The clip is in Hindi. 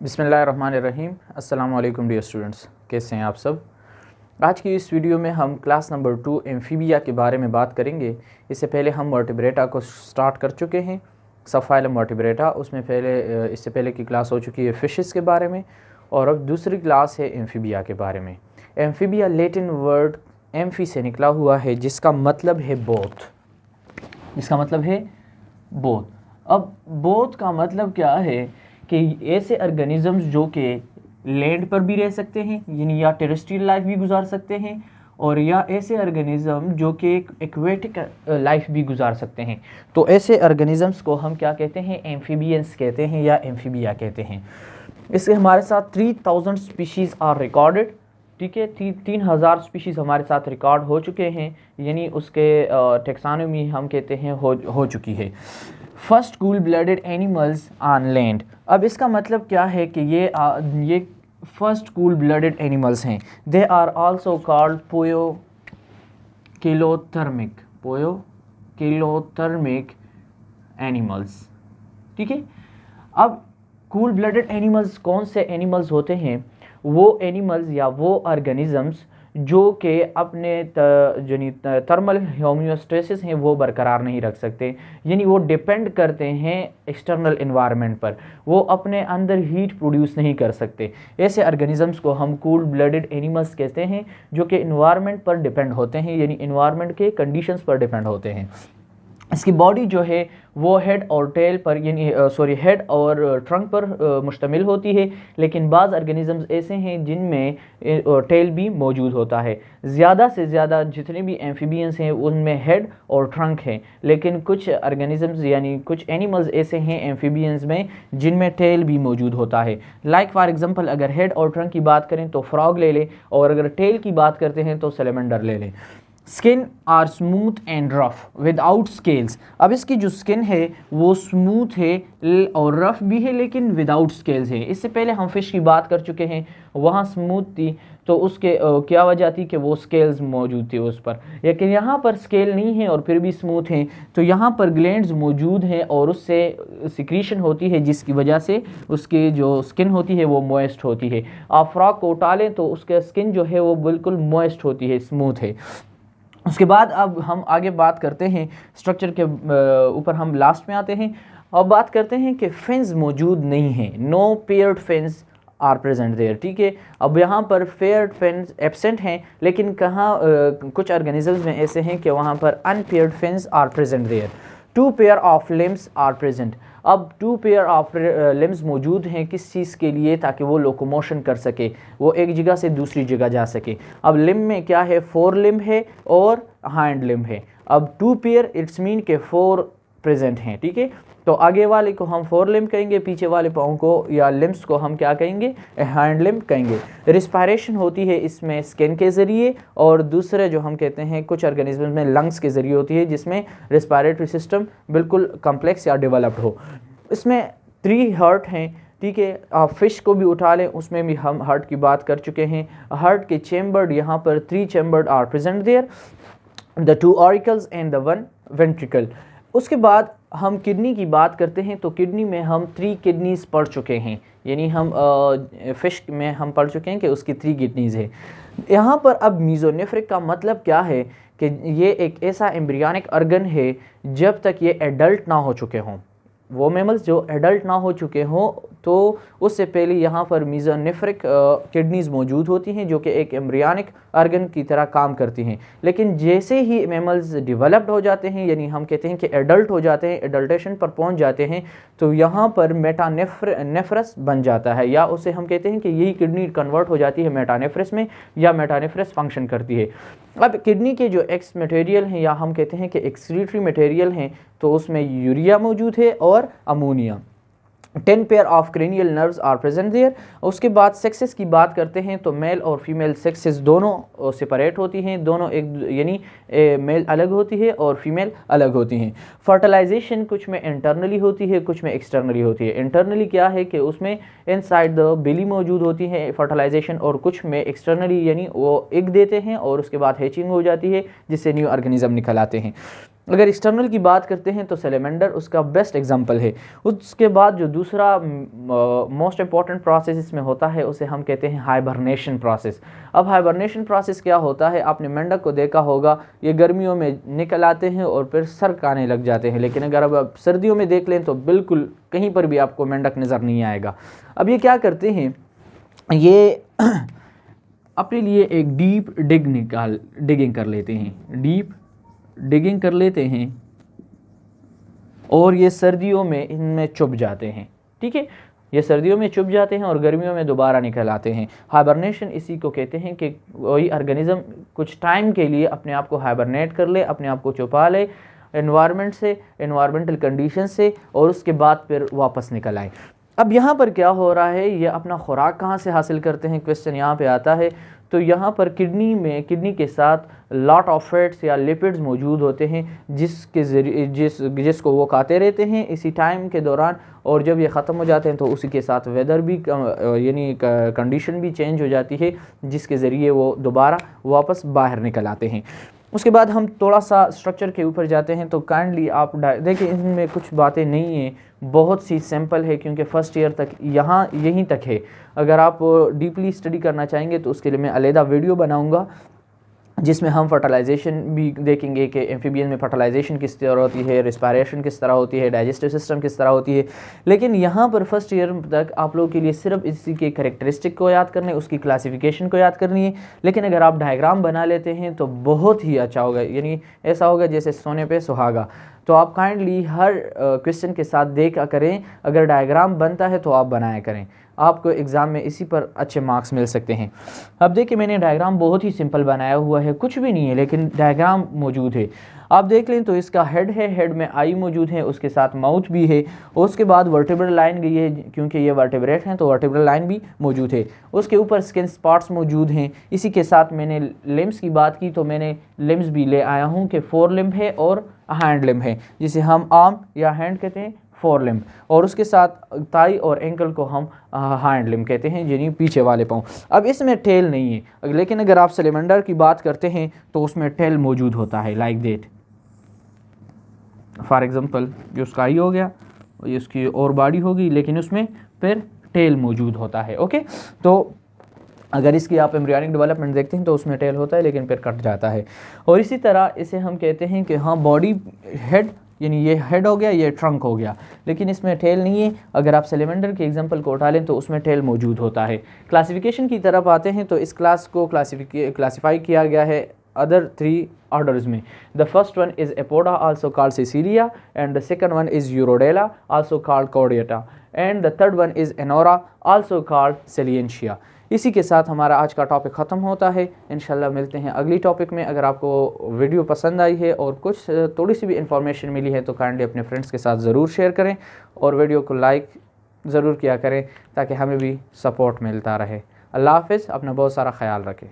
बिस्मिल्लाहिर्रहमानिर्रहीम। अस्सलाम वालेकुम डियर स्टूडेंट्स, कैसे हैं आप सब। आज की इस वीडियो में हम क्लास नंबर 2 एम्फीबिया के बारे में बात करेंगे। इससे पहले हम वर्टिब्रेटा को स्टार्ट कर चुके हैं, सबफाइलम वर्टिब्रेटा। इससे पहले की क्लास हो चुकी है फिशेस के बारे में, और अब दूसरी क्लास है एम्फीबिया के बारे में। एम्फीबिया लैटिन वर्ड एम्फी से निकला हुआ है, जिसका मतलब है बोथ। अब बोथ का मतलब क्या है कि ऐसे ऑर्गेनिजम्स जो कि लैंड पर भी रह सकते हैं, यानी या टेरेस्ट्रियल लाइफ भी गुजार सकते हैं, और या ऐसे ऑर्गेनिज्म जो कि एक्वेटिक लाइफ भी गुजार सकते हैं। तो ऐसे ऑर्गेनिजम्स को हम क्या कहते हैं? एम्फीबियंस कहते हैं या एम्फीबिया कहते हैं। इसके हमारे साथ 3000 स्पीशीज़ आर रिकॉर्डेड। ठीक है, 3000 स्पीशीज़ हमारे साथ रिकॉर्ड हो चुके हैं, यानी उसके टेक्सानोमी हम कहते हैं हो चुकी है। First cool blooded animals on land. अब इसका मतलब क्या है कि ये फर्स्ट कूल ब्लडेड एनिमल्स हैं। They are also called poikilothermic animals. ठीक है, अब कूल ब्लडेड एनिमल्स कौन से एनिमल्स होते हैं? वो एनिमल्स या वो ऑर्गेनिजम्स जो कि अपने थर्मल होम्योस्टेसिस हैं वो बरकरार नहीं रख सकते, यानी वो डिपेंड करते हैं एक्सटर्नल इन्वायरमेंट पर, वो अपने अंदर हीट प्रोड्यूस नहीं कर सकते। ऐसे ऑर्गेनिजम्स को हम कूल ब्लडेड एनिमल्स कहते हैं, जो कि इन्वायरमेंट पर डिपेंड होते हैं, यानी इन्वायरमेंट के कंडीशंस पर डिपेंड होते हैं। इसकी बॉडी जो है वो हेड और टेल पर हेड और ट्रंक पर मुश्तमिल होती है, लेकिन बाज़ ऑर्गेनिजम्स ऐसे हैं जिनमें टेल भी मौजूद होता है। ज़्यादा से ज़्यादा जितने भी एम्फीबियंस हैं उनमें हेड और ट्रंक हैं, लेकिन कुछ ऑर्गेनिजम्स यानी कुछ एनिमल्स ऐसे हैं एम्फीबियंस में जिनमें टेल भी मौजूद होता है। लाइक फॉर एग्जांपल, अगर हेड और ट्रंक की बात करें तो फ्रॉग ले लें, और अगर टेल की बात करते हैं तो सैलेमेंडर ले लें। Skin are smooth and rough without scales. अब इसकी जो स्किन है वो स्मूथ है और रफ भी है, लेकिन विदाउट स्केल्स है। इससे पहले हम फिश की बात कर चुके हैं, वहाँ स्मूथ थी तो उसके क्या वजह थी कि वो स्केल्स मौजूद थी उस पर, लेकिन यहाँ पर स्केल नहीं है और फिर भी स्मूथ हैं। तो यहाँ पर ग्लैंड्स मौजूद हैं और उससे सिक्रीशन होती है, जिसकी वजह से उसकी जो स्किन होती है वो मॉइस्ट होती है। आप फ्रॉक को उठालें तो उसका स्किन जो है वो बिल्कुल मॉइस्ट होती है, स्मूथ है। उसके बाद अब हम आगे बात करते हैं स्ट्रक्चर के ऊपर, हम लास्ट में आते हैं। अब बात करते हैं कि फिन्स मौजूद नहीं हैं, no paired fins are present there. ठीक है, अब यहाँ पर पेयर्ड फिन्स एब्सेंट हैं, लेकिन कुछ ऑर्गेनिजम्स में ऐसे हैं कि वहाँ पर unpaired fins are present there. 2 pair of limbs are present. अब 2 पेयर ऑफ लिम्स मौजूद हैं किस चीज़ के लिए? ताकि वो लोकोमोशन कर सके, वो एक जगह से दूसरी जगह जा सके। अब लिम में क्या है? 4 लिम है और हाइंड लिम है। अब 2 पेयर इट्स मीन के 4 प्रेजेंट हैं। ठीक है, तो आगे वाले को हम 4 लिम कहेंगे, पीछे वाले पाँव को या लिम्स को हम क्या कहेंगे? हाइंड लिम कहेंगे। रिस्पायरेशन होती है इसमें स्किन के ज़रिए, और दूसरे जो हम कहते हैं कुछ ऑर्गेनिज्म में लंग्स के ज़रिए होती है, जिसमें रिस्पायरेटरी सिस्टम बिल्कुल कम्प्लेक्स या डेवलप्ड हो। इसमें 3 हार्ट हैं। ठीक है, आप फिश को भी उठा लें, उसमें भी हम हार्ट की बात कर चुके हैं। हार्ट के चेम्बर्ड यहाँ पर 3 chambered are present there, the 2 auricles and the 1 ventricle. उसके बाद हम किडनी की बात करते हैं, तो किडनी में हम 3 किडनीज़ पढ़ चुके हैं, यानी हम फिश में हम पढ़ चुके हैं कि उसकी 3 किडनीज़ है। यहाँ पर अब मीज़ोनेफ्रिक का मतलब क्या है कि ये एक ऐसा एम्ब्रियनिक ऑर्गन है जब तक ये एडल्ट ना हो चुके हों। वो मैमल्स जो एडल्ट ना हो चुके हों तो उससे पहले यहाँ पर मीज़ोनेफ्रिक किडनीज़ मौजूद होती हैं, जो कि एक एम्ब्रियनिक ऑर्गन की तरह काम करती हैं। लेकिन जैसे ही मैमल्स डेवलप्ड हो जाते हैं, यानी हम कहते हैं कि एडल्ट हो जाते हैं, एडल्टेशन पर पहुँच जाते हैं, तो यहाँ पर मेटानेफ्रस बन जाता है, या उसे हम कहते हैं कि यही किडनी कन्वर्ट हो जाती है मेटानेफ्रस में, या मेटानेफ्रस फंक्शन करती है। अब किडनी के जो एक्स मटेरियल हैं, या हम कहते हैं कि एक्सक्रीटरी मटेरियल हैं, तो उसमें यूरिया मौजूद है और ammonia. 10 pair of cranial nerves are present there. उसके बाद सेक्सेस की बात करते हैं, तो मेल और फीमेल सेक्सेस दोनों सेपरेट होती हैं, दोनों यानी मेल अलग होती है और फीमेल अलग होती हैं। फर्टिलाइजेशन कुछ में इंटरनली होती है, कुछ में एक्सटर्नली होती है। इंटरनली क्या है कि उसमें इनसाइड द बेली मौजूद होती है फर्टिलाइजेशन, और कुछ में एक्सटर्नली यानी वो एग देते हैं और उसके बाद हैचिंग हो जाती है, जिससे न्यू ऑर्गेनिज्म निकल आते हैं। अगर एक्सटर्नल की बात करते हैं तो सैलेमेंडर उसका बेस्ट एग्जांपल है। उसके बाद जो दूसरा मोस्ट इंपॉर्टेंट प्रोसेस इसमें होता है उसे हम कहते हैं हाइबरनेशन प्रोसेस। अब हाइबरनेशन प्रोसेस क्या होता है, आपने मेंढक को देखा होगा, ये गर्मियों में निकल आते हैं और फिर सर खाने लग जाते हैं, लेकिन अगर अब आप सर्दियों में देख लें तो बिल्कुल कहीं पर भी आपको मेंढक नज़र नहीं आएगा। अब ये क्या करते हैं, ये अपने लिए एक डीप डिगिंग कर लेते हैं, डीप डिगिंग कर लेते हैं और ये सर्दियों में इनमें चुभ जाते हैं। ठीक है, ये सर्दियों में चुभ जाते हैं और गर्मियों में दोबारा निकल आते हैं। हाइबरनेशन इसी को कहते हैं कि कोई ऑर्गेनिज्म कुछ टाइम के लिए अपने आप को हाइबरनेट कर ले, अपने आप को छुपा ले एनवायरनमेंट से, एनवायरमेंटल कंडीशन से, और उसके बाद फिर वापस निकल आए। अब यहाँ पर क्या हो रहा है, ये अपना खुराक कहाँ से हासिल करते हैं, क्वेश्चन यहाँ पे आता है। तो यहाँ पर किडनी के साथ लॉट ऑफ फैट्स या लिपिड्स मौजूद होते हैं जिसके ज़रिए जिसको वो खाते रहते हैं इसी टाइम के दौरान, और जब ये ख़त्म हो जाते हैं तो उसी के साथ वेदर भी यानी कंडीशन भी चेंज हो जाती है जिसके ज़रिए वो दोबारा वापस बाहर निकल आते हैं। उसके बाद हम थोड़ा सा स्ट्रक्चर के ऊपर जाते हैं। तो काइंडली आप देखिए, इनमें कुछ बातें नहीं हैं, बहुत सी सिंपल है क्योंकि फ़र्स्ट ईयर तक यहाँ यहीं तक है। अगर आप डीपली स्टडी करना चाहेंगे तो उसके लिए मैं अलग वीडियो बनाऊंगा जिसमें हम फर्टिलाइजेशन भी देखेंगे कि एम्फीबियन में फर्टिलाइजेशन किस तरह होती है, रिस्पायरेशन किस तरह होती है, डाइजेस्टिव सिस्टम किस तरह होती है। लेकिन यहाँ पर फर्स्ट ईयर तक आप लोगों के लिए सिर्फ इसी के करेक्टरिस्टिक को याद करना है, उसकी क्लासिफिकेशन को याद करनी है। लेकिन अगर आप डायग्राम बना लेते हैं तो बहुत ही अच्छा होगा, यानी ऐसा होगा जैसे सोने पे सुहागा। तो आप काइंडली हर क्वेश्चन के साथ देखा करें, अगर डायग्राम बनता है तो आप बनाया करें, आपको एग्ज़ाम में इसी पर अच्छे मार्क्स मिल सकते हैं। अब देखिए, मैंने डायग्राम बहुत ही सिंपल बनाया हुआ है, कुछ भी नहीं है लेकिन डायग्राम मौजूद है। आप देख लें तो इसका हेड है, हेड में आई मौजूद है, उसके साथ माउथ भी है, उसके बाद वर्टिब्रल लाइन गई है क्योंकि ये वर्टिब्रेट हैं तो वर्टिब्रल लाइन भी मौजूद है, उसके ऊपर स्किन स्पॉट्स मौजूद हैं। इसी के साथ मैंने लिम्स की बात की तो मैंने लिम्स भी ले आया हूँ कि 4 लिम्ब है और हैंड लिम्ब है, जिसे हम आर्म या हैंड कहते हैं, 4 लिम्ब, और उसके साथ थाई और एंकल को हम हैंड लिम्ब कहते हैं, यानी पीछे वाले पाँव। अब इसमें टेल नहीं है, लेकिन अगर आप सैलेमेंडर की बात करते हैं तो उसमें टेल मौजूद होता है, लाइक दैट। फॉर एग्जांपल ये उसका आई हो गया, ये उसकी और बॉडी होगी, लेकिन उसमें फिर टेल मौजूद होता है। ओके, तो अगर इसकी आप एम्ब्रियोनिक डेवलपमेंट देखते हैं तो उसमें टेल होता है लेकिन फिर कट जाता है। और इसी तरह इसे हम कहते हैं कि हाँ, बॉडी हेड, यानी ये हेड हो गया, ये ट्रंक हो गया, लेकिन इसमें टेल नहीं है। अगर आप सैलेमेंडर के एग्जांपल को उठा लें तो उसमें टेल मौजूद होता है। क्लासिफिकेशन की तरफ आते हैं तो इस क्लास को क्लासिफाई किया गया है other 3 orders में। The first one is Apoda, also called Caecilia, and the second one is Urodela, also called Chordata, and the third one is Enora, also called Salientia। इसी के साथ हमारा आज का टॉपिक ख़त्म होता है। इंशाल्लाह मिलते हैं अगली टॉपिक में। अगर आपको वीडियो पसंद आई है और कुछ थोड़ी सी भी इंफॉर्मेशन मिली है तो काइंडली अपने फ्रेंड्स के साथ ज़रूर शेयर करें और वीडियो को लाइक ज़रूर किया करें ताकि हमें भी सपोर्ट मिलता रहे। अल्लाह हाफ़िज़, अपना बहुत सारा ख्याल रखें।